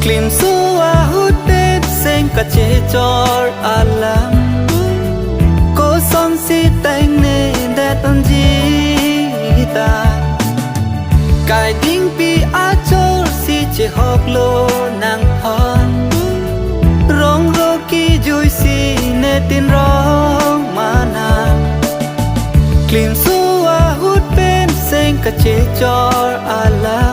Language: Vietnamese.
klim suwa hút tết sen cả chế chor alam cô son si tang ne dat on ji ta cài đinh pi a chor si chế học lo nang hon rong ro ki jui si ne tin rong mana klim suwa hút bên sen cả chế chor alam